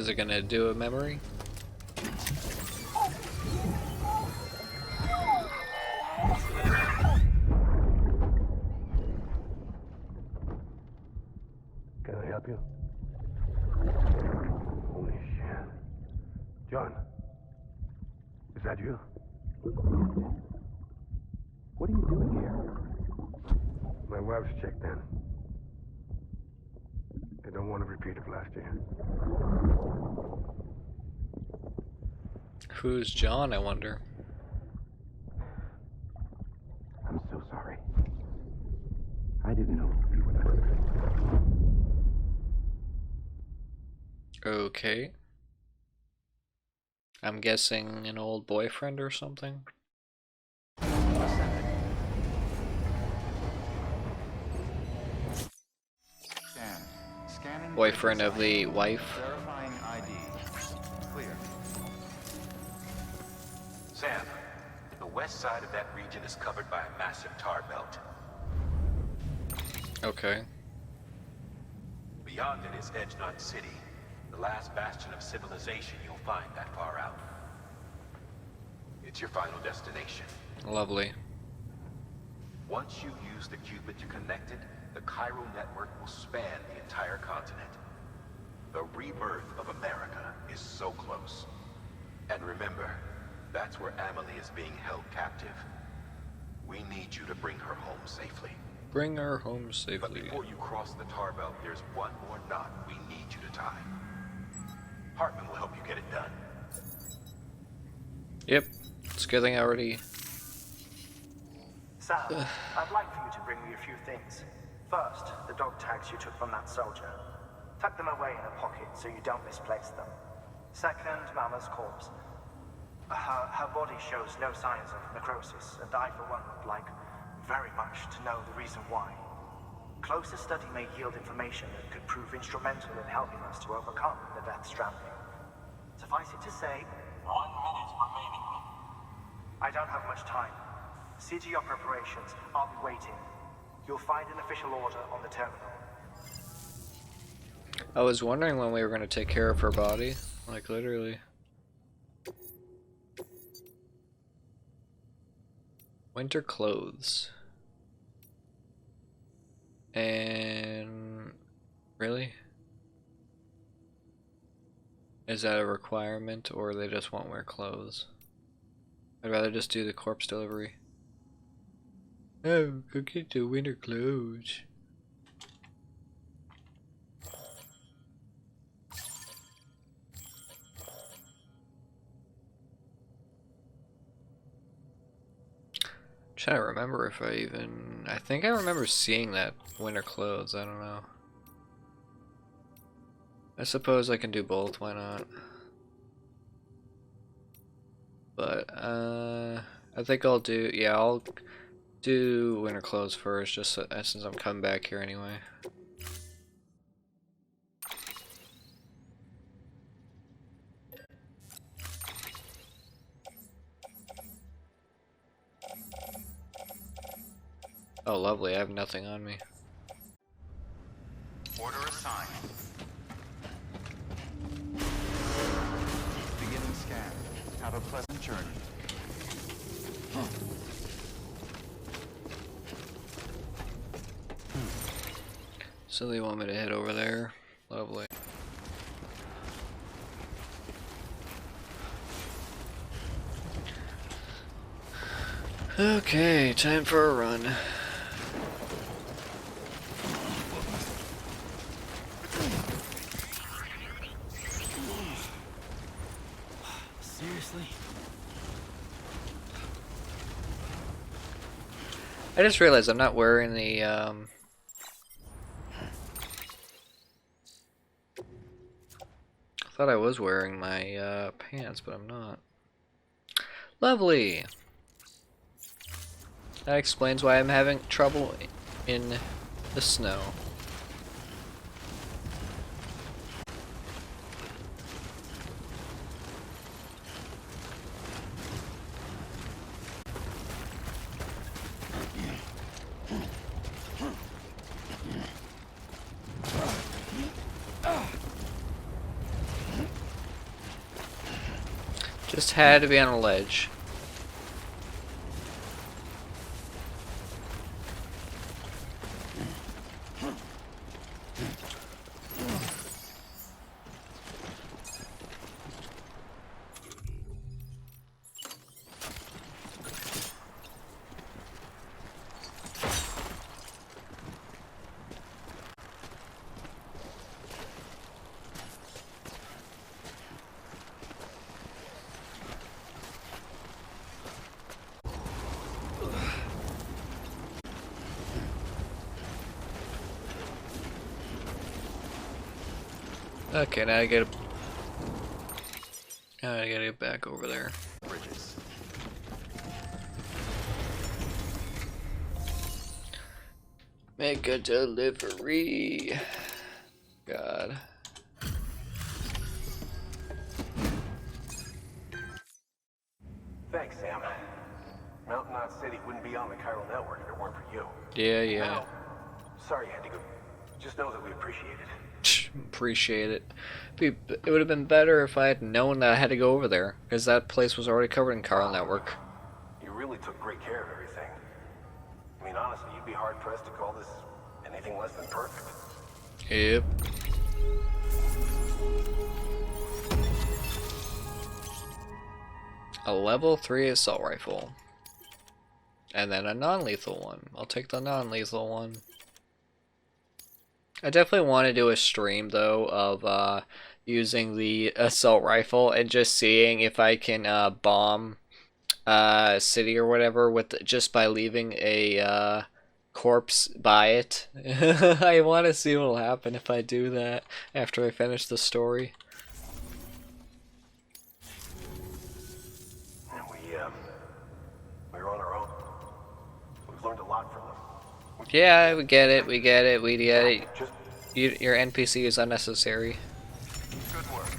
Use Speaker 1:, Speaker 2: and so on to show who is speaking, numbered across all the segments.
Speaker 1: Is it gonna do a memory?
Speaker 2: Can I help you? Holy shit. John, is that you? What are you doing here? My wife's checked in. I don't want to repeat of last year.
Speaker 1: Who's John, I wonder?
Speaker 2: I'm so sorry. I didn't know you were there.
Speaker 1: Okay. I'm guessing an old boyfriend or something? Boyfriend of the wife.
Speaker 3: Verifying ID. Clear.
Speaker 4: Sam, the west side of that region is covered by a massive tar belt.
Speaker 1: Okay.
Speaker 4: Beyond it is Edgenut City, the last bastion of civilization you'll find that far out. It's your final destination.
Speaker 1: Lovely.
Speaker 4: Once you use the Cupid to connect it, the chiral network will span the entire continent. The rebirth of America is so close. And remember, that's where Amelie is being held captive. We need you to bring her home safely.
Speaker 1: Bring her home
Speaker 4: But
Speaker 1: safely.
Speaker 4: before you cross the tar belt, there's one more knot we need you to tie. Heartman will help you get it done.
Speaker 1: Yep. It's a good thing I already...
Speaker 5: Sam, I'd like for you to bring me a few things. First, the dog tags you took from that soldier. Tuck them away in a pocket so you don't misplace them. Second, Mama's corpse. Her body shows no signs of necrosis, and I, for one, would like very much to know the reason why. Closer study may yield information that could prove instrumental in helping us to overcome the Deathstranger. Suffice it to say, 1 minute remaining. I don't have much time. See to your preparations. I'll be waiting. You'll find an official order on the terminal.
Speaker 1: I was wondering when we were going to take care of her body. Like, literally. Winter clothes. And... really? Is that a requirement, or they just won't wear clothes? I'd rather just do the corpse delivery. Oh, go get the winter clothes. Trying to remember if I even... I think I remember seeing that winter clothes, I don't know. I suppose I can do both, why not? But, I think I'll do... yeah, I'll do winter clothes first, just so, since I'm coming back here anyway. Oh, lovely, I have nothing on me.
Speaker 3: Order assigned. Beginning scan. Have a pleasant journey.
Speaker 1: So they want me to head over there. Lovely. Okay, time for a run.
Speaker 5: Seriously?
Speaker 1: I just realized I'm not wearing the I thought I was wearing my pants, but I'm not. Lovely. That explains why I'm having trouble in the snow. Just had to be on a ledge. Okay, now I gotta get back over there.
Speaker 3: Bridges.
Speaker 1: Make a delivery. God.
Speaker 2: Thanks, Sam. Mountain Knot City wouldn't be on the chiral network if it weren't for you.
Speaker 1: Yeah.
Speaker 2: Now, sorry you had to go. Just know that we appreciate it.
Speaker 1: Appreciate it. It would have been better if I had known that I had to go over there, because that place was already covered in chiral network.
Speaker 2: You really took great care of everything. I mean, honestly, you'd be hard-pressed to call this anything less than perfect.
Speaker 1: Yep. A level 3 assault rifle. And then a non-lethal one. I'll take the non-lethal one. I definitely want to do a stream though of using the assault rifle and just seeing if I can bomb a city or whatever with just by leaving a corpse by it. I want to see what'll happen if I do that after I finish the story.
Speaker 2: And we're on our own. We've learned a lot from them.
Speaker 1: Yeah, we get it.
Speaker 2: Just
Speaker 1: Your NPC is unnecessary.
Speaker 3: Good work.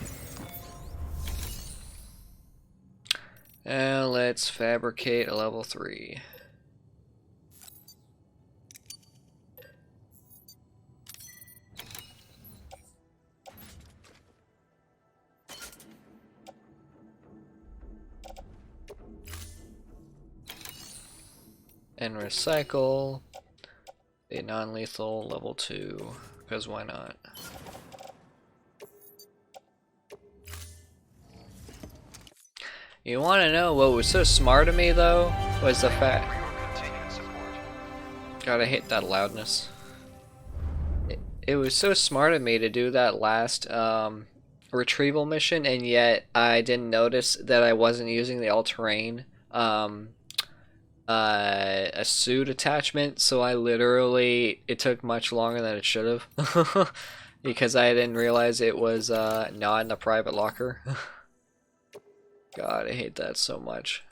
Speaker 1: Let's fabricate a level 3. And recycle a non-lethal level 2, because why not? You want to know what was so smart of me though? Was the fact.
Speaker 3: For your continued support.
Speaker 1: God, I hate that loudness. It was so smart of me to do that last retrieval mission, and yet I didn't notice that I wasn't using the all-terrain a suit attachment, so I literally, it took much longer than it should have because I didn't realize it was not in the private locker. God, I hate that so much.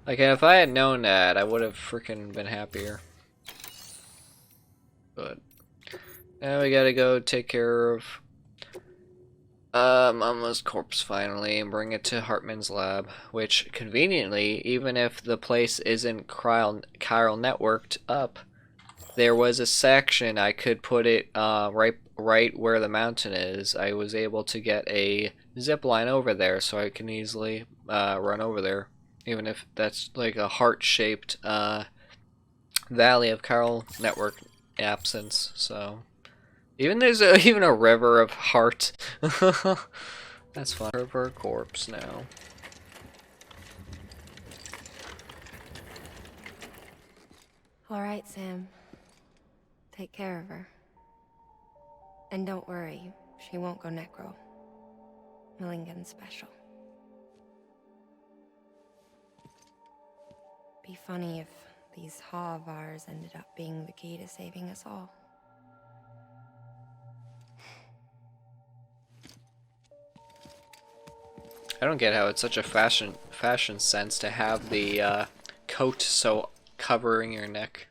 Speaker 1: Like, if I had known that, I would have freaking been happier. But now we gotta go take care of Mama's corpse finally and bring it to Heartman's lab, which conveniently, even if the place isn't chiral networked up, there was a section I could put it right where the mountain is. I was able to get a zip line over there, so I can easily run over there, even if that's like a heart-shaped valley of chiral network absence. So. Even there's even a river of heart. That's fun. River corpse now.
Speaker 6: All right, Sam. Take care of her. And don't worry, she won't go necro. Millingen's special. Be funny if these Ha of ours ended up being the key to saving us all.
Speaker 1: I don't get how it's such a fashion sense to have the coat so covering your neck.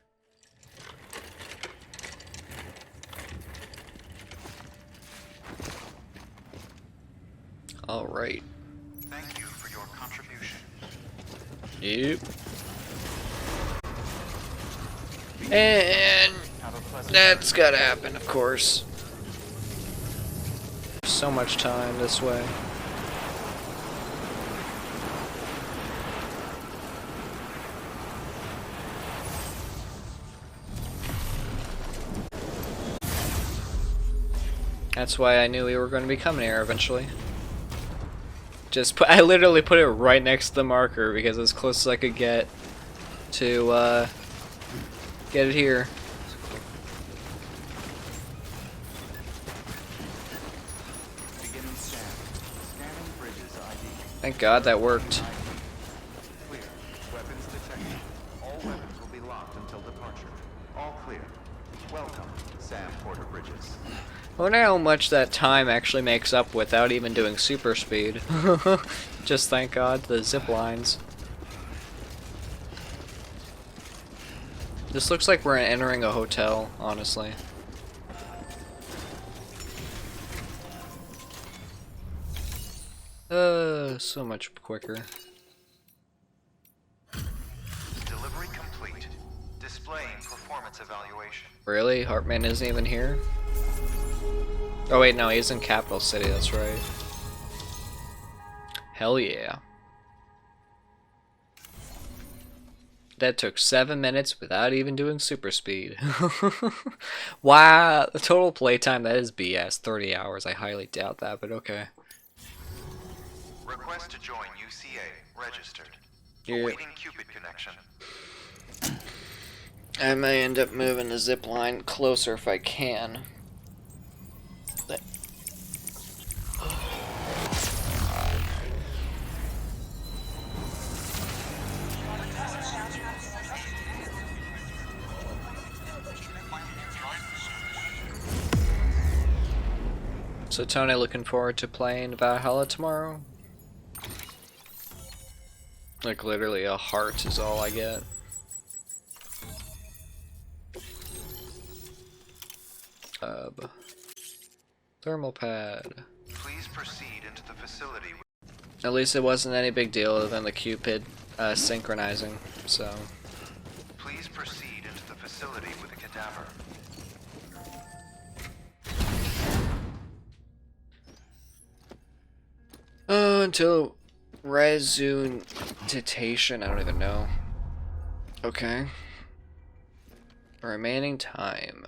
Speaker 1: All right.
Speaker 3: Thank you for your contribution.
Speaker 1: Yep. And
Speaker 3: Have a pleasant
Speaker 1: that's gotta happen, of course. so much time this way. That's why I knew we were going to be coming here eventually. I literally put it right next to the marker because as close as I could get to get it here. Thank God that worked.
Speaker 4: Clear. Weapons detected. All weapons will be locked until departure. All clear. Welcome, Sam Porter Bridges.
Speaker 1: I wonder how much that time actually makes up without even doing super speed. Just thank God the zip lines. This looks like we're entering a hotel, honestly. So much quicker.
Speaker 3: Delivery complete. Displaying performance evaluation.
Speaker 1: Really? Heartman isn't even here? Oh wait, no, he's in Capital City, that's right. Hell yeah. That took 7 minutes without even doing super speed. Wow, the total playtime, that is BS. 30 hours, I highly doubt that, but okay.
Speaker 3: Request to join UCA. Registered.
Speaker 1: Yeah.
Speaker 3: Awaiting Cupid connection.
Speaker 1: I may end up moving the zip line closer if I can. So Tony, looking forward to playing Valhalla tomorrow? Like literally a heart is all I get. Thermal pad.
Speaker 3: Please proceed into the facility.
Speaker 1: At least it wasn't any big deal other than the Cupid synchronizing, so.
Speaker 3: Please proceed into the facility with the cadaver.
Speaker 1: Until resuscitation, I don't even know. Okay. Remaining time.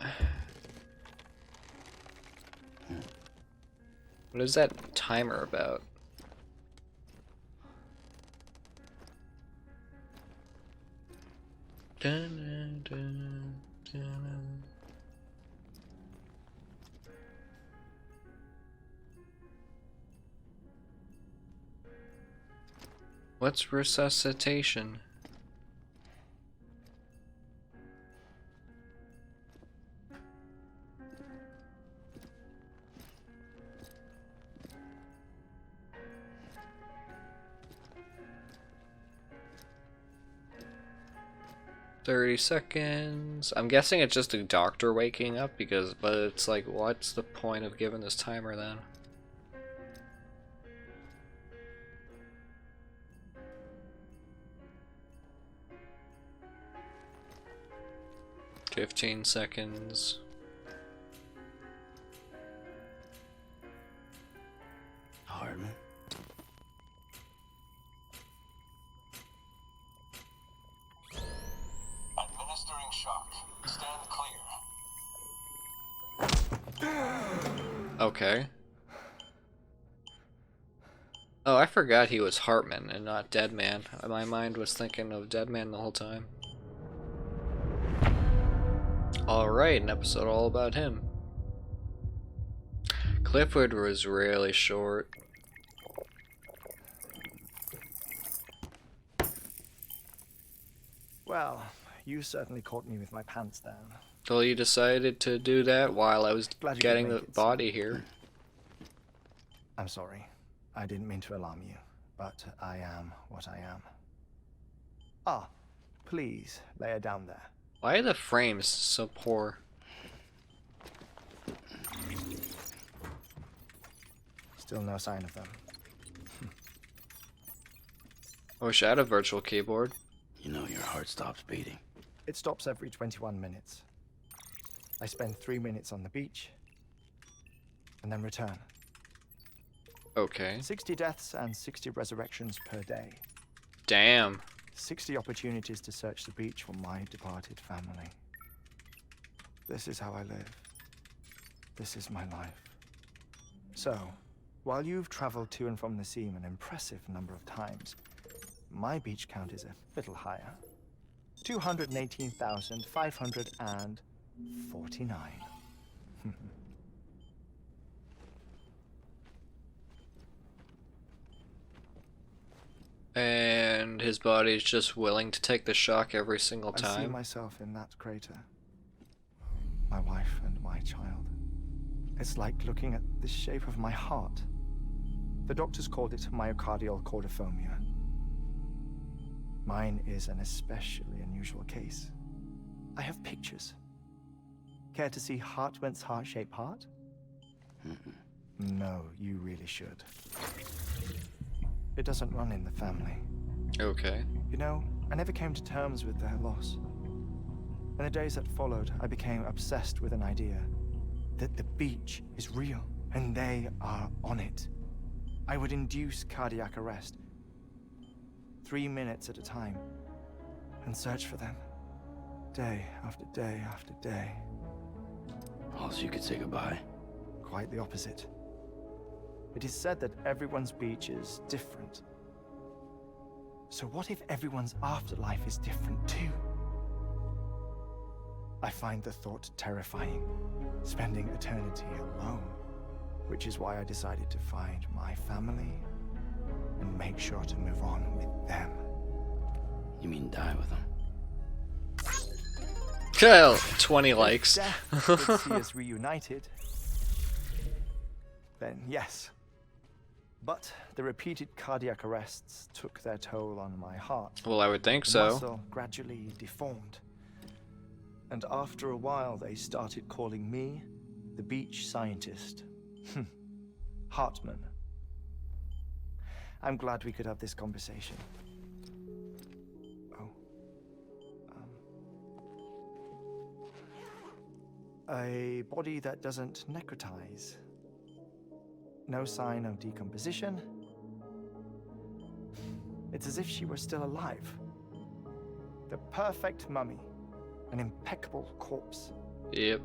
Speaker 1: What is that timer about? Dun, dun, dun, dun. What's resuscitation? "30 seconds. I'm guessing it's just a doctor waking up but it's like, what's the point of giving this timer then? "15 seconds.
Speaker 7: Heartman.
Speaker 2: Administering shock. Stand clear.
Speaker 1: Okay. Oh, I forgot he was Heartman and not Deadman. My mind was thinking of Deadman the whole time. Alright, an episode all about him. Cliffwood was really short.
Speaker 5: Well, you certainly caught me with my pants down.
Speaker 1: Well, you decided to do that while I was
Speaker 5: Glad you
Speaker 1: getting
Speaker 5: could
Speaker 1: the
Speaker 5: make it,
Speaker 1: body here.
Speaker 5: I'm sorry. I didn't mean to alarm you, but I am what I am. Ah, please lay her down there.
Speaker 1: Why are the frames so poor?
Speaker 5: Still no sign of them.
Speaker 1: I wish I had a virtual keyboard.
Speaker 7: You know your heart stops beating.
Speaker 5: It stops every 21 minutes. I spend 3 minutes on the beach, and then return.
Speaker 1: Okay.
Speaker 5: 60 deaths and 60 resurrections per day.
Speaker 1: Damn.
Speaker 5: 60 opportunities to search the beach for my departed family. This is how I live. This is my life. So, while you've traveled to and from the scene an impressive number of times, my beach count is a little higher. 218,549.
Speaker 1: And his body's just willing to take the shock every single
Speaker 5: I see
Speaker 1: time.
Speaker 5: myself in that crater. My wife and my child. It's like looking at the shape of my heart. The doctors called it myocardial cordiformia. Mine is an especially unusual case. I have pictures. Care to see Heartman's heart-shaped heart? No, you really should. It doesn't run in the family.
Speaker 1: Okay.
Speaker 5: You know, I never came to terms with their loss. In the days that followed, I became obsessed with an idea that the beach is real and they are on it. I would induce cardiac arrest, 3 minutes at a time, and search for them, day after day after day.
Speaker 7: Oh, so you could say goodbye?
Speaker 5: Quite the opposite. It is said that everyone's beach is different. So what if everyone's afterlife is different too? I find the thought terrifying, spending eternity alone, which is why I decided to find my family and make sure to move on with them.
Speaker 7: You mean die with them?
Speaker 1: Hell, 20 likes.
Speaker 5: If death could see us reunited, then yes. But the repeated cardiac arrests took their toll on my heart.
Speaker 1: Well, I would think
Speaker 5: The
Speaker 1: so.
Speaker 5: muscle gradually deformed. And after a while, they started calling me the beach scientist. Heartman. I'm glad we could have this conversation. Oh. A body that doesn't necrotize. No sign of decomposition. It's as if she were still alive. The perfect mummy. An impeccable corpse.
Speaker 1: Yep.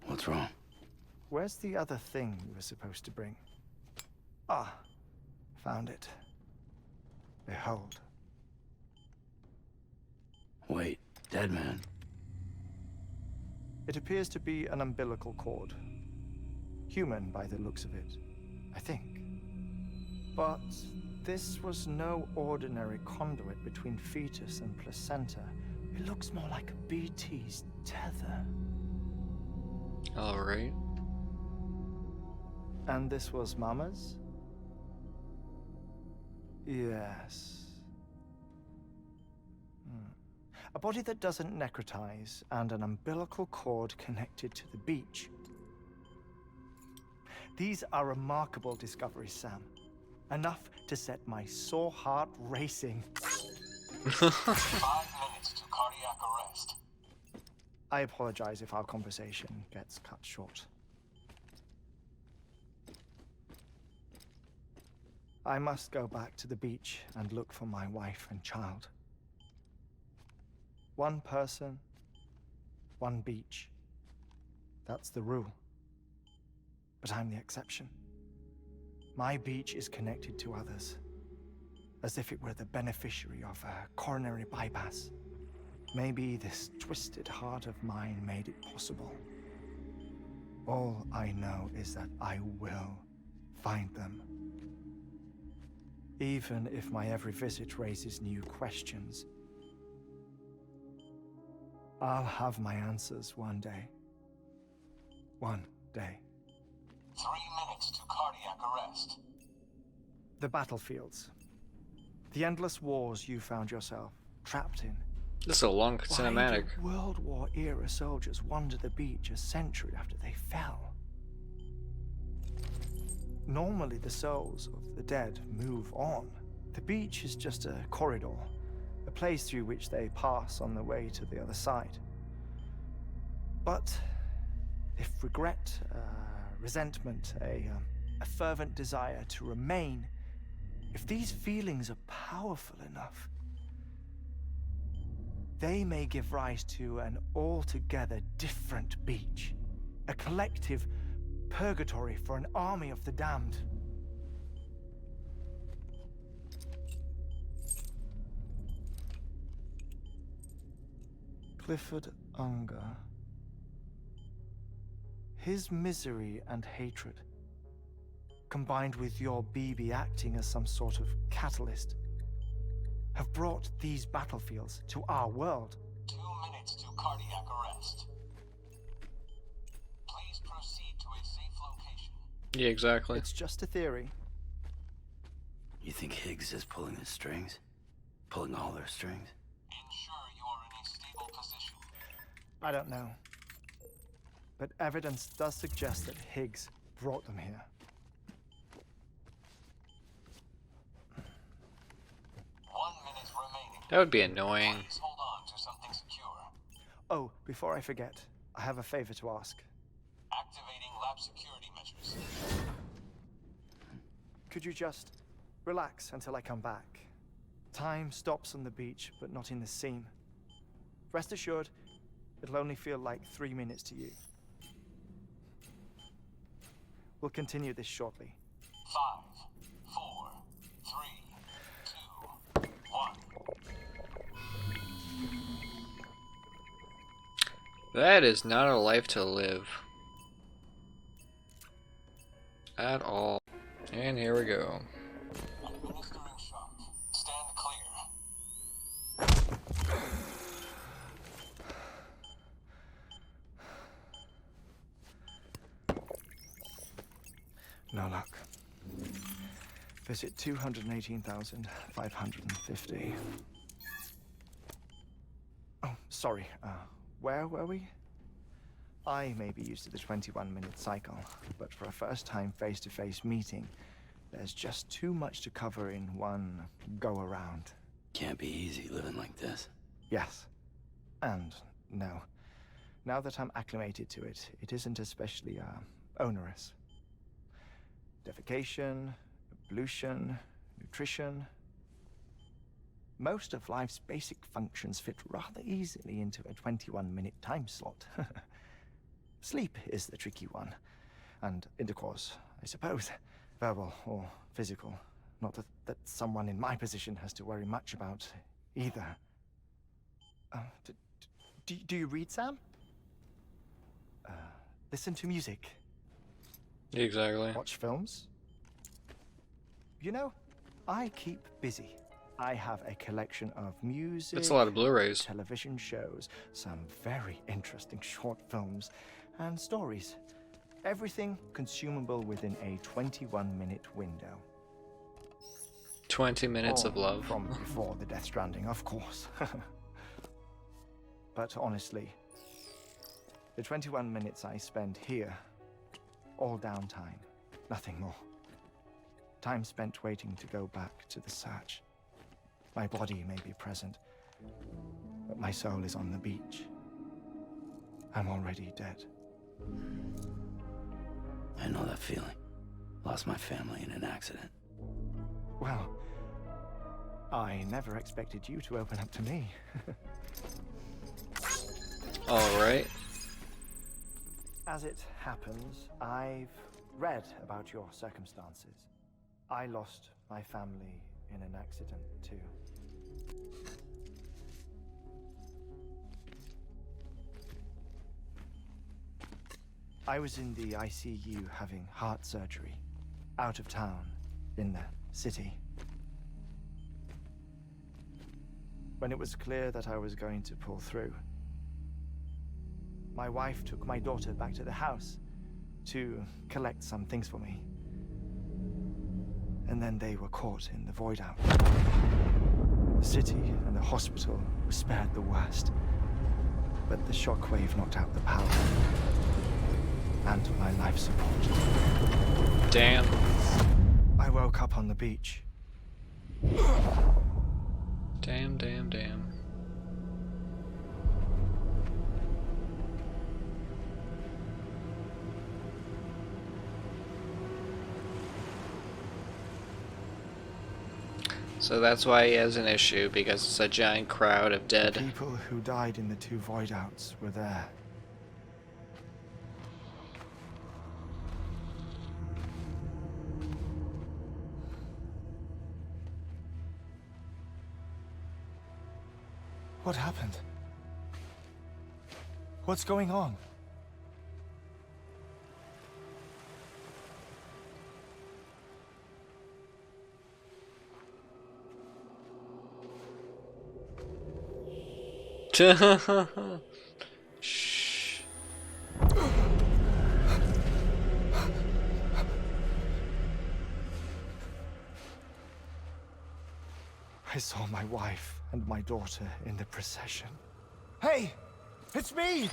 Speaker 7: What's wrong?
Speaker 5: Where's the other thing you were supposed to bring? Ah, found it. Behold.
Speaker 7: Wait, dead man.
Speaker 5: It appears to be an umbilical cord. Human by the looks of it, I think. But this was no ordinary conduit between fetus and placenta. It looks more like a BT's tether.
Speaker 1: Alright.
Speaker 5: And this was Mama's? Yes. A body that doesn't necrotize and an umbilical cord connected to the beach. These are remarkable discoveries, Sam. Enough to set my sore heart racing.
Speaker 4: 5 minutes to cardiac arrest.
Speaker 5: I apologize if our conversation gets cut short. I must go back to the beach and look for my wife and child. One person, one beach. That's the rule. But I'm the exception. My beach is connected to others, as if it were the beneficiary of a coronary bypass. Maybe this twisted heart of mine made it possible. All I know is that I will find them. Even if my every visit raises new questions, I'll have my answers one day. One day.
Speaker 4: 3 minutes to cardiac arrest.
Speaker 5: The battlefields. The endless wars you found yourself trapped in.
Speaker 1: This is a long cinematic.
Speaker 5: Why did World War era soldiers wander the beach a century after they fell? Normally the souls of the dead move on. The beach is just a corridor, a place through which they pass on the way to the other side. But If regret, resentment, a fervent desire to remain, if these feelings are powerful enough, they may give rise to an altogether different beach, a collective purgatory for an army of the damned. Clifford Unger. His misery and hatred, combined with your BB acting as some sort of catalyst, have brought these battlefields to our world.
Speaker 8: 2 minutes to cardiac arrest. Please proceed to a safe location.
Speaker 1: Yeah, exactly.
Speaker 5: It's just a theory.
Speaker 7: You think Higgs is pulling the strings? Pulling all their strings?
Speaker 8: Ensure you are in a stable position.
Speaker 5: I don't know. But evidence does suggest that Higgs brought them here.
Speaker 8: 1 minute remaining.
Speaker 1: That would be annoying.
Speaker 8: Please hold on to something secure.
Speaker 5: Oh, before I forget, I have a favor to ask.
Speaker 8: Activating lab security measures.
Speaker 5: Could you just relax until I come back? Time stops on the beach, but not in the scene. Rest assured, it'll only feel like 3 minutes to you. We'll continue this shortly.
Speaker 8: 5, 4, 3, 2, 1.
Speaker 1: That is not a life to live. At all. And here we go.
Speaker 8: Administering shock. Stand clear.
Speaker 5: No luck. Visit 218,550. Oh, sorry. Where were we? I may be used to the 21-minute cycle, but for a first-time face-to-face meeting, there's just too much to cover in one go-around.
Speaker 7: Can't be easy living like this.
Speaker 5: Yes. And no. Now that I'm acclimated to it, it isn't especially, onerous. Defecation, ablution, nutrition. Most of life's basic functions fit rather easily into a 21-minute time slot. Sleep is the tricky one. And intercourse, I suppose. Verbal or physical. Not that someone in my position has to worry much about either. Do you read, Sam? Listen to music.
Speaker 1: Exactly.
Speaker 5: Watch films? You know, I keep busy. I have a collection of music,
Speaker 1: That's a lot of Blu-rays.
Speaker 5: television shows, some very interesting short films, and stories. Everything consumable within a 21-minute window.
Speaker 1: 20 minutes of
Speaker 5: All
Speaker 1: love.
Speaker 5: From before the Deathstrander, of course. But honestly, the 21 minutes I spend here, all downtime, nothing more. Time spent waiting to go back to the search. My body may be present, but my soul is on the beach. I'm already dead.
Speaker 7: I know that feeling. Lost my family in an accident.
Speaker 5: Well, I never expected you to open up to me.
Speaker 1: Alright.
Speaker 5: As it happens, I've read about your circumstances. I lost my family in an accident, too. I was in the ICU having heart surgery, out of town, in the city. When it was clear that I was going to pull through, my wife took my daughter back to the house to collect some things for me. And then they were caught in the void out. The city and the hospital were spared the worst, but the shockwave knocked out the power and my life support.
Speaker 1: Damn.
Speaker 5: I woke up on the beach.
Speaker 1: Damn, damn, damn. So that's why he has an issue, because it's a giant crowd of
Speaker 5: The
Speaker 1: dead.
Speaker 5: people who died in the two void outs were there. What happened? What's going on?
Speaker 1: Shh.
Speaker 5: I saw my wife and my daughter in the procession. Hey! It's me!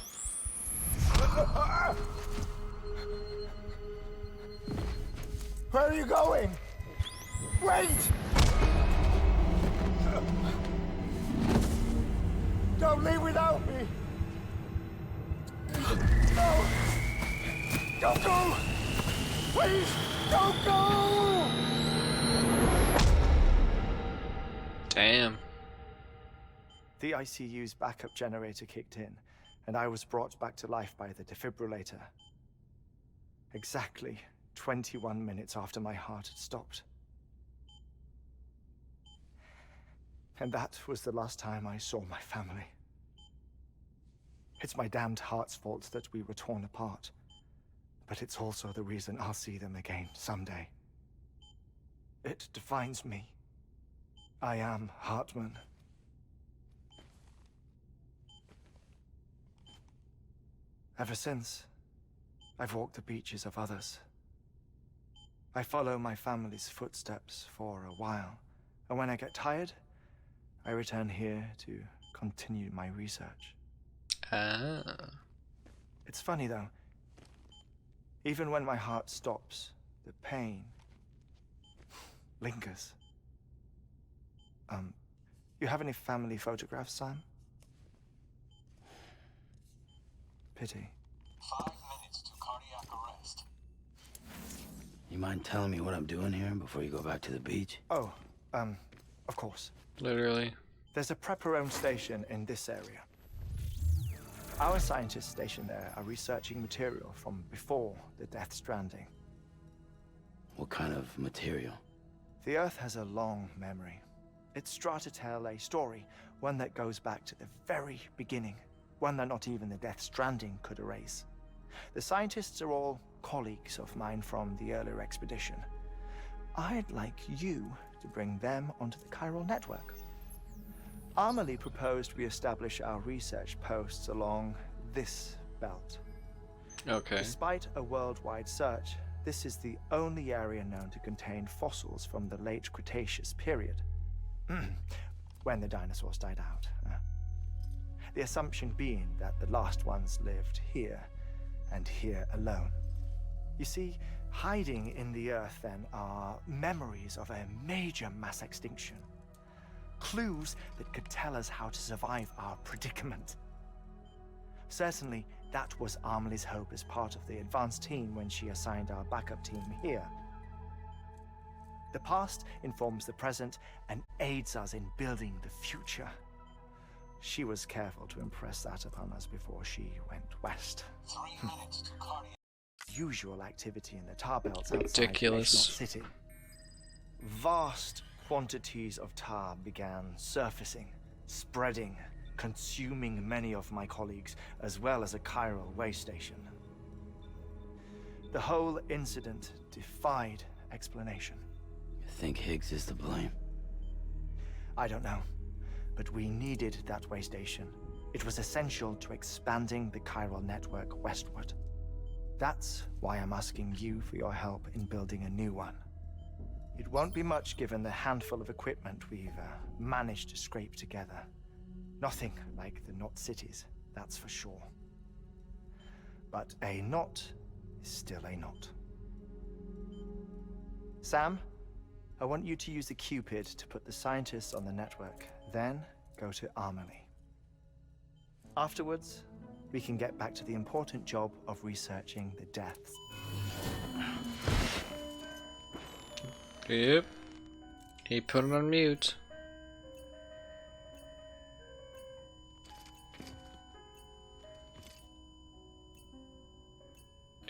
Speaker 5: Where are you going? Wait! Don't leave without me! No! Don't go! Please, don't go!
Speaker 1: Damn.
Speaker 5: The ICU's backup generator kicked in, and I was brought back to life by the defibrillator. Exactly 21 minutes after my heart had stopped. And that was the last time I saw my family. It's my damned heart's fault that we were torn apart, but it's also the reason I'll see them again someday. It defines me. I am Heartman. Ever since, I've walked the beaches of others. I follow my family's footsteps for a while, and when I get tired, I return here to continue my research.
Speaker 1: Ah.
Speaker 5: It's funny though. Even when my heart stops, the pain lingers. You have any family photographs, Sam? Pity.
Speaker 8: 5 minutes to cardiac arrest.
Speaker 7: You mind telling me what I'm doing here before you go back to the beach?
Speaker 5: Oh, of course.
Speaker 1: Literally.
Speaker 5: There's a prepper-owned station in this area. Our scientists stationed there are researching material from before the Deathstranding.
Speaker 7: What kind of material?
Speaker 5: The Earth has a long memory. It's trying to tell a story, one that goes back to the very beginning, one that not even the Deathstranding could erase. The scientists are all colleagues of mine from the earlier expedition. I'd like you to bring them onto the chiral network. Amelie proposed we establish our research posts along this belt.
Speaker 1: Okay.
Speaker 5: Despite a worldwide search, this is the only area known to contain fossils from the late Cretaceous period. When the dinosaurs died out. The assumption being that the last ones lived here, and here alone. You see, hiding in the Earth then are memories of a major mass extinction. Clues that could tell us how to survive our predicament. Certainly, that was Amelie's hope as part of the advanced team when she assigned our backup team here. The past informs the present and aids us in building the future. She was careful to impress that upon us before she went west.
Speaker 8: 3 minutes to cardiac.
Speaker 5: Usual activity in the tar belts outside
Speaker 1: Ridiculous.
Speaker 5: National City. Vast quantities of tar began surfacing, spreading, consuming many of my colleagues, as well as a chiral way station. The whole incident defied explanation.
Speaker 7: You think Higgs is to blame?
Speaker 5: I don't know, but we needed that way station. It was essential to expanding the chiral network westward. That's why I'm asking you for your help in building a new one. It won't be much given the handful of equipment we've managed to scrape together. Nothing like the Knot cities, that's for sure. But a knot is still a knot. Sam, I want you to use the Cupid to put the scientists on the network, then go to Amelie. Afterwards, we can get back to the important job of researching the deaths.
Speaker 1: Yep. He put it on mute.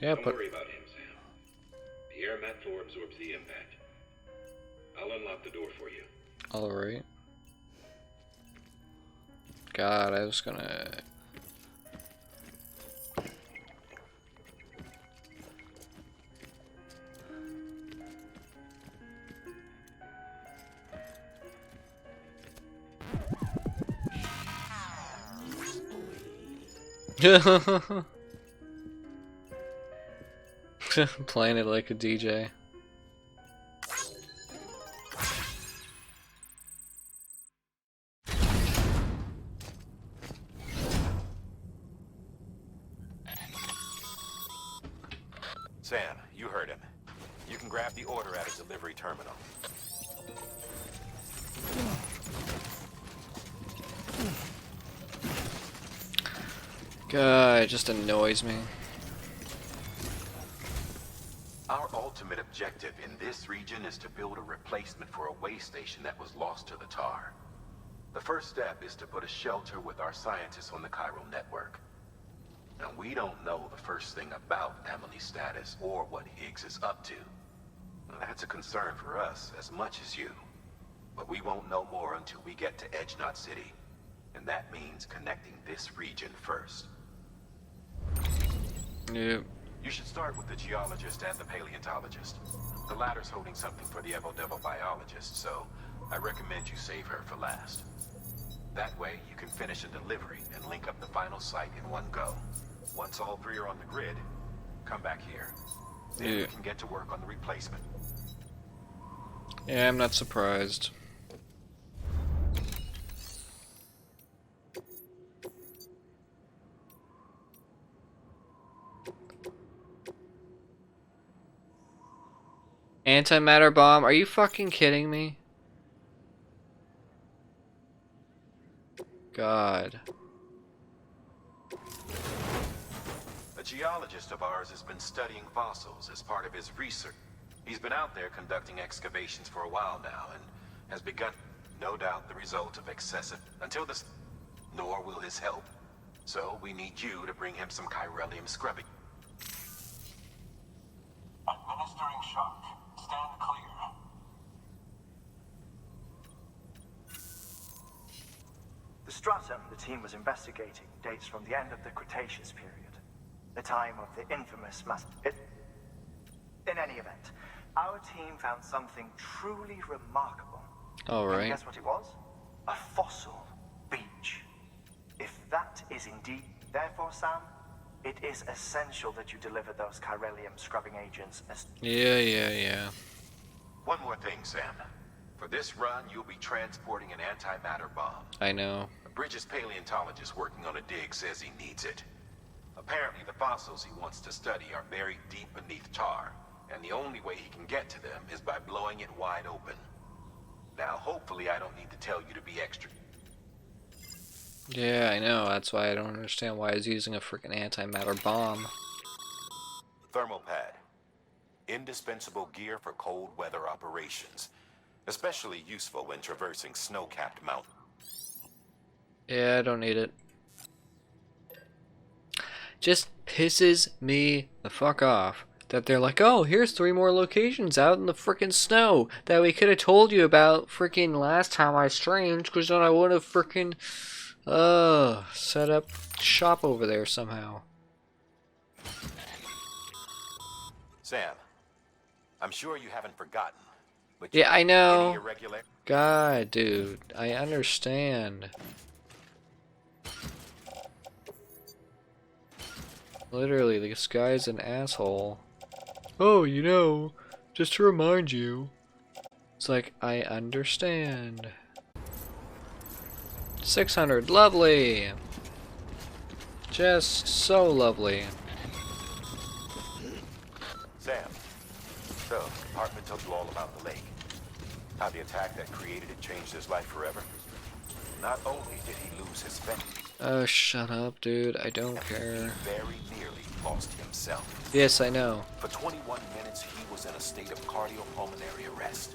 Speaker 1: Yeah,
Speaker 9: Don't worry about him, Sam. The air mat floor absorbs the impact. I'll unlock the door for you.
Speaker 1: Alright. God, I was gonna... Playing it like a DJ.
Speaker 4: Sam, you heard him. You can grab the order at a delivery terminal.
Speaker 1: God, it just annoys me.
Speaker 4: Our ultimate objective in this region is to build a replacement for a way station that was lost to the tar. The first step is to put a shelter with our scientists on the chiral network. Now, we don't know the first thing about Emily's status or what Higgs is up to. Now, that's a concern for us as much as you. But we won't know more until we get to Edge Knot City. And that means connecting this region first.
Speaker 1: Yep.
Speaker 4: You should start with the geologist and the paleontologist. The latter's holding something for the Evo-Devo biologist, so I recommend you save her for last. That way, you can finish a delivery and link up the final site in one go. Once all three are on the grid, come back here. Then we can get to work on the replacement.
Speaker 1: Yeah, I'm not surprised. Antimatter bomb? Are you fucking kidding me? God.
Speaker 4: A geologist of ours has been studying fossils as part of his research. He's been out there conducting excavations for a while now and has begun, no doubt, the result of excessive, until this, nor will his help. So we need you to bring him some chiralium scrubbing.
Speaker 8: Administering shock. Stand clear.
Speaker 5: The stratum the team was investigating dates from the end of the Cretaceous period, the time of the infamous In any event, our team found something truly remarkable.
Speaker 1: Alright.
Speaker 5: And guess what it was? A fossil beach. If that is indeed, therefore, Sam, it is essential that you deliver those chiralium scrubbing agents as...
Speaker 1: Yeah.
Speaker 4: One more thing, Sam. For this run, you'll be transporting an antimatter bomb.
Speaker 1: I know.
Speaker 4: A Bridges paleontologist working on a dig says he needs it. Apparently, the fossils he wants to study are buried deep beneath tar, and the only way he can get to them is by blowing it wide open. Now, hopefully, I don't need to tell you to be extra.
Speaker 1: Yeah, I know. That's why I don't understand why he's using a freaking antimatter bomb.
Speaker 4: Thermal pad. Indispensable gear for cold weather operations. Especially useful when traversing snow-capped mountains.
Speaker 1: Yeah, I don't need it. Just pisses me the fuck off that they're like, oh, here's 3 more locations out in the freaking snow that we could have told you about freaking last time I streamed, because then I would have freaking set up shop over there somehow.
Speaker 4: Sam, I'm sure you haven't forgotten. But
Speaker 1: Yeah, I know.
Speaker 4: any irregular...
Speaker 1: God, dude, I understand. Literally, this guy's an asshole. Oh, you know, just to remind you. It's like, I understand. 600, lovely! Just so lovely.
Speaker 4: Sam, so, Heartman told you all about the lake. How the attack that created it changed his life forever. Not only did he lose his family...
Speaker 1: Oh, shut up, dude. I don't care.
Speaker 4: He very nearly lost himself.
Speaker 1: Yes, I know.
Speaker 4: For 21 minutes, he was in a state of cardiopulmonary arrest.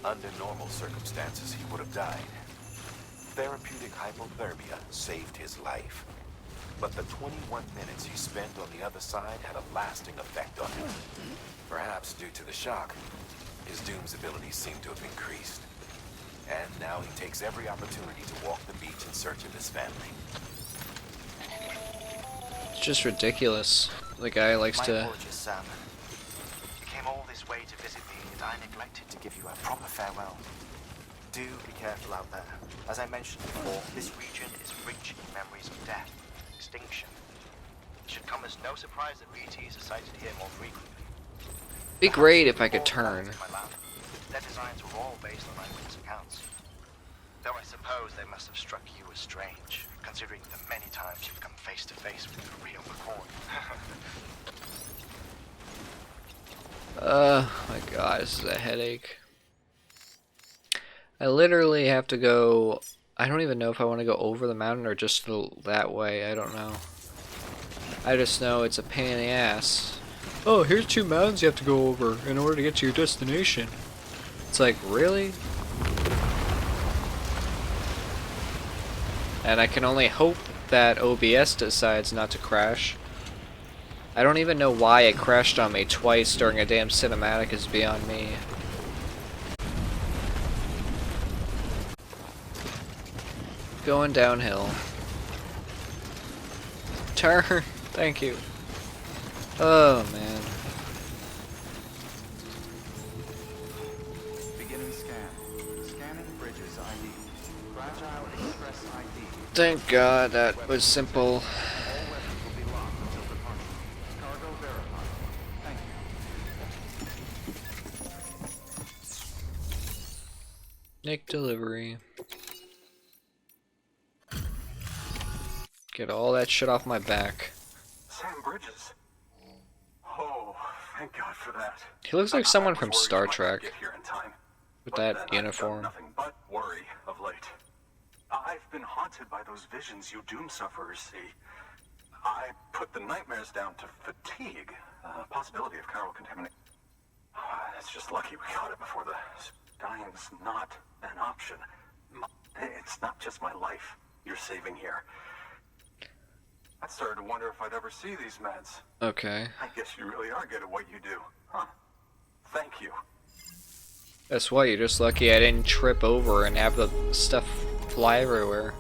Speaker 4: Under normal circumstances, he would have died. Therapeutic hypothermia saved his life. But the 21 minutes he spent on the other side had a lasting effect on him. Perhaps due to the shock, his Doom's abilities seem to have increased. And now he takes every opportunity to walk the beach in search of his family.
Speaker 1: It's just ridiculous. The guy likes
Speaker 5: My
Speaker 7: uh,
Speaker 1: to...
Speaker 5: apologies, Sam. You came all this way to visit me, and I neglected to give you a proper farewell. Do be careful out there. As I mentioned before, this region is rich in memories of death, extinction. It should come as no surprise that BTs are sighted here more frequently.
Speaker 1: Be great if I could turn.
Speaker 5: Their designs were all based on eyewitness accounts. Though I suppose they must have struck you as strange, considering the many times you've come face to face with the real McCoy.
Speaker 1: My god, this is a headache. I literally have to go... I don't even know if I want to go over the mountain or just that way. I don't know. I just know it's a pain in the ass. Oh, here's 2 mountains you have to go over in order to get to your destination. It's like, really? And I can only hope that OBS decides not to crash. I don't even know why it crashed on me twice during a damn cinematic is beyond me. Going downhill. Turn! Thank you. Oh man.
Speaker 3: Beginning scan. Scanning bridges ID. Fragile Express ID.
Speaker 1: Thank God that was simple.
Speaker 3: All weapons will be locked until departure. Cargo verified. Thank you.
Speaker 1: Nick delivery. Get all that shit off my back.
Speaker 2: Sam Bridges. Oh, thank God for that.
Speaker 1: He looks like someone from Star
Speaker 2: I was worried you might not
Speaker 1: Trek
Speaker 2: get here in time.
Speaker 1: with
Speaker 2: But
Speaker 1: that
Speaker 2: then I've done
Speaker 1: uniform.
Speaker 2: nothing but worry of late. I've been haunted by those visions you Doom sufferers see. I put the nightmares down to fatigue, possibility of chiral contamination. It's just lucky we caught it before the dying's not an option. It's not just my life you're saving here. I started to wonder if I'd ever see these meds.
Speaker 1: Okay.
Speaker 2: I guess you really are good at what you do, huh? Thank you.
Speaker 1: That's why you're just lucky I didn't trip over and have the stuff fly everywhere.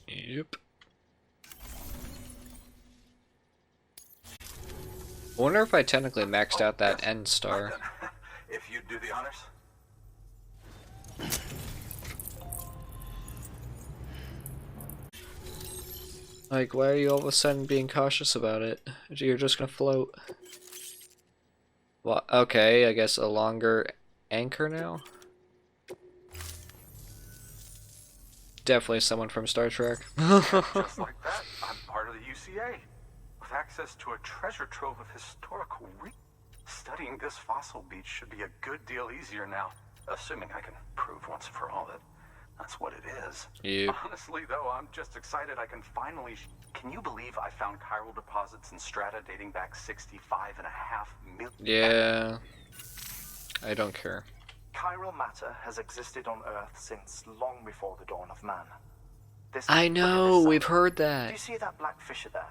Speaker 1: Yep. I wonder if I technically maxed out that end star.
Speaker 2: If you'd do the honors.
Speaker 1: Like, why are you all of a sudden being cautious about it? You're just gonna float. Well, okay, I guess a longer anchor now? Definitely someone from Star Trek.
Speaker 2: Just like that, I'm part of the UCA. With access to a treasure trove of historical studying this fossil beach should be a good deal easier now. Assuming I can prove once for all that that's what it is.
Speaker 1: Yep.
Speaker 2: Honestly, though, I'm just excited I can finally... Can you believe I found chiral deposits in strata dating back 65.5 million...
Speaker 1: Yeah. I don't care.
Speaker 5: Chiral matter has existed on Earth since long before the dawn of man. This
Speaker 1: I know,
Speaker 5: this
Speaker 1: we've
Speaker 5: summer,
Speaker 1: heard
Speaker 5: Do you
Speaker 1: that.
Speaker 5: see that black fissure there?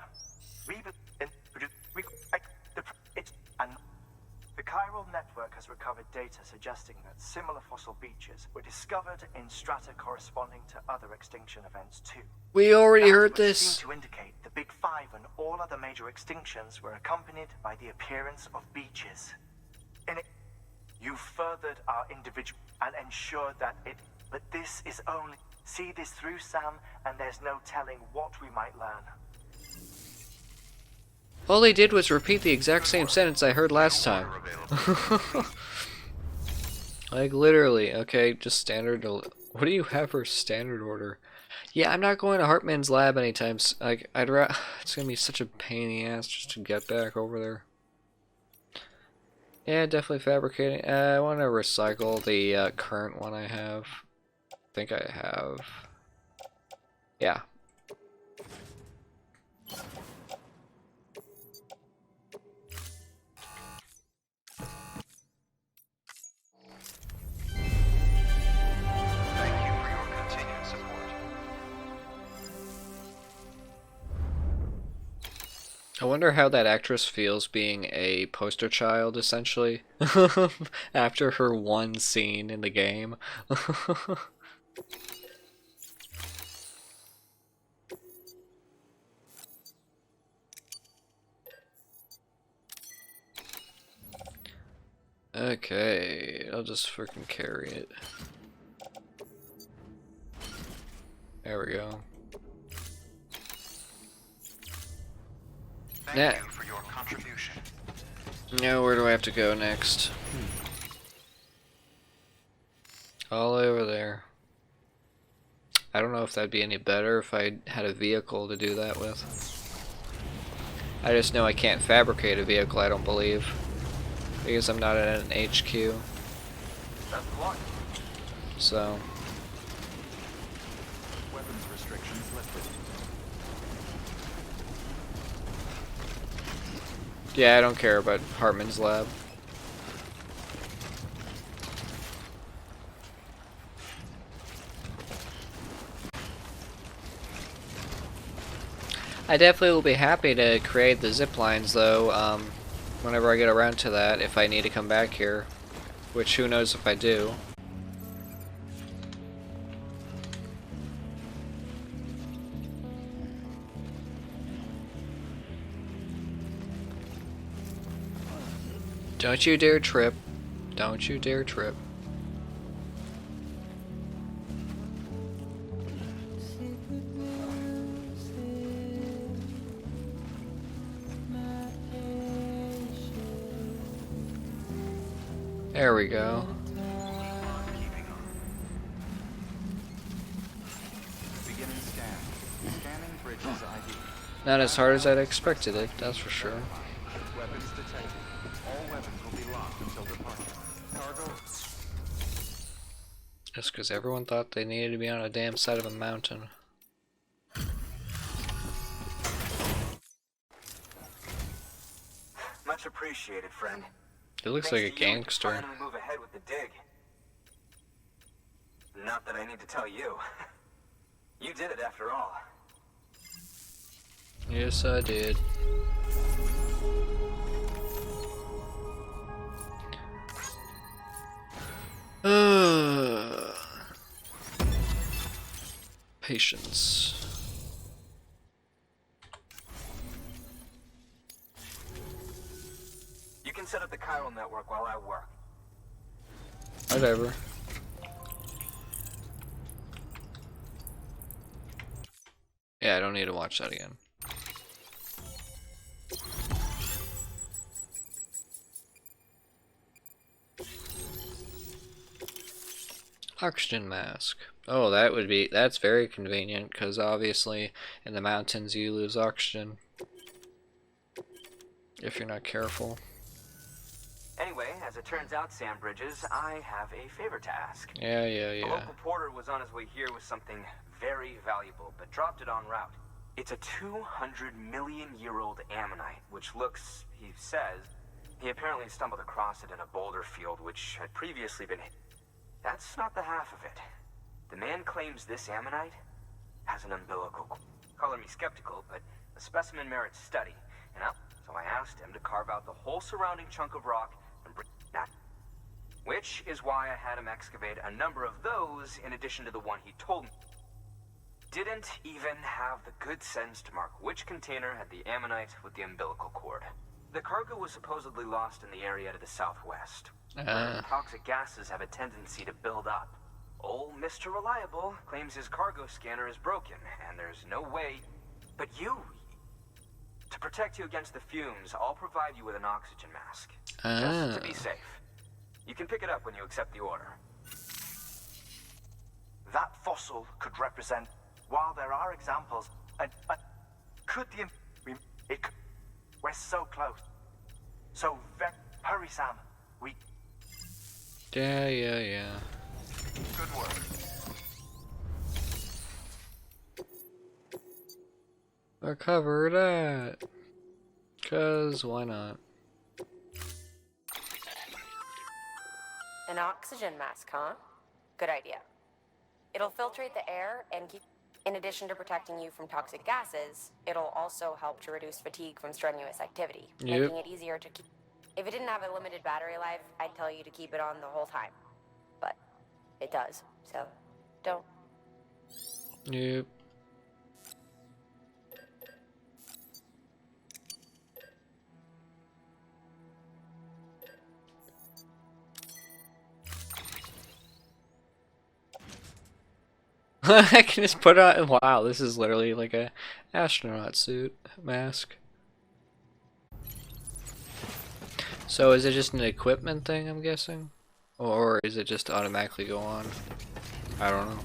Speaker 5: The chiral network has recovered data suggesting that similar fossil beaches were discovered in strata corresponding to other extinction events too.
Speaker 1: We already
Speaker 5: That
Speaker 1: heard
Speaker 5: would
Speaker 1: this.
Speaker 5: seem to indicate the Big Five and all other major extinctions were accompanied by the appearance of beaches. In it, you furthered our individual and ensured that it... But this is only... See this through, Sam, and there's no telling what we might learn.
Speaker 1: All they did was repeat the exact same sentence I heard last time. Like, literally. Okay, just standard... What do you have for standard order? Yeah, I'm not going to Heartman's lab anytime. Like, it's gonna be such a pain in the ass just to get back over there. Yeah, definitely fabricating. I want to recycle the current one I have. I think I have. Yeah. I wonder how that actress feels being a poster child, essentially, after her one scene in the game. Okay, I'll just freaking carry it. There we go.
Speaker 3: Thank you for your contribution.
Speaker 1: Now where do I have to go next? All over there. I don't know if that'd be any better if I had a vehicle to do that with. I just know I can't fabricate a vehicle, I don't believe. Because I'm not at an HQ.
Speaker 3: That's luck.
Speaker 1: So.
Speaker 3: Weapons restrictions lifted.
Speaker 1: Yeah, I don't care about Heartman's lab. I definitely will be happy to create the zip lines though, whenever I get around to that, if I need to come back here. Which who knows if I do. Don't you dare trip. Don't you dare trip. There we go.
Speaker 3: Beginning scan. Scanning bridges ID.
Speaker 1: Not as hard as I'd expected it, that's for sure.
Speaker 3: Weapons detected. All weapons will be locked until departure. Cargo.
Speaker 1: Just because everyone thought they needed to be on a damn side of a mountain.
Speaker 2: Much appreciated, friend.
Speaker 1: It looks like a gangster.
Speaker 2: Finally move ahead with the dig. Not that I need to tell you. You did it after all.
Speaker 1: Yes, I did. Patience.
Speaker 2: You can set up the chiral network while I work.
Speaker 1: Whatever. Yeah, I don't need to watch that again. Oxygen mask. Oh, that's very convenient, because obviously in the mountains you lose oxygen. If you're not careful.
Speaker 10: Anyway, as it turns out, Sam Bridges, I have a favor to ask.
Speaker 1: Yeah.
Speaker 10: A local porter was on his way here with something very valuable, but dropped it en route. It's a 200-million-year-old ammonite, which looks, he says, he apparently stumbled across it in a boulder field which had previously been hit. That's not the half of it. The man claims this ammonite has an umbilical cord. Color me skeptical, but the specimen merits study, so I asked him to carve out the whole surrounding chunk of rock and bring that. Which is why I had him excavate a number of those in addition to the one he told me. Didn't even have the good sense to mark which container had the ammonite with the umbilical cord. The cargo was supposedly lost in the area to the southwest, where toxic gases have a tendency to build up. Old Mr. Reliable claims his cargo scanner is broken, and there's no way. But to protect you against the fumes, I'll provide you with an oxygen mask. Just to be safe. You can pick it up when you accept the order.
Speaker 5: That fossil could represent, while there are examples, could the... We're so close. So hurry, Sam.
Speaker 1: Yeah.
Speaker 3: Good work.
Speaker 1: Recover that. 'Cause why not?
Speaker 6: An oxygen mask, huh? Good idea. It'll filtrate the air and keep... In addition to protecting you from toxic gases, it'll also help to reduce fatigue from strenuous activity,
Speaker 1: Yep.
Speaker 6: making it easier to keep. If it didn't have a limited battery life, I'd tell you to keep it on the whole time. But it does, so don't.
Speaker 1: Yep. I can just put on. Wow, this is literally like a astronaut suit mask. So is it just an equipment thing, I'm guessing? Or is it just automatically go on? I don't know.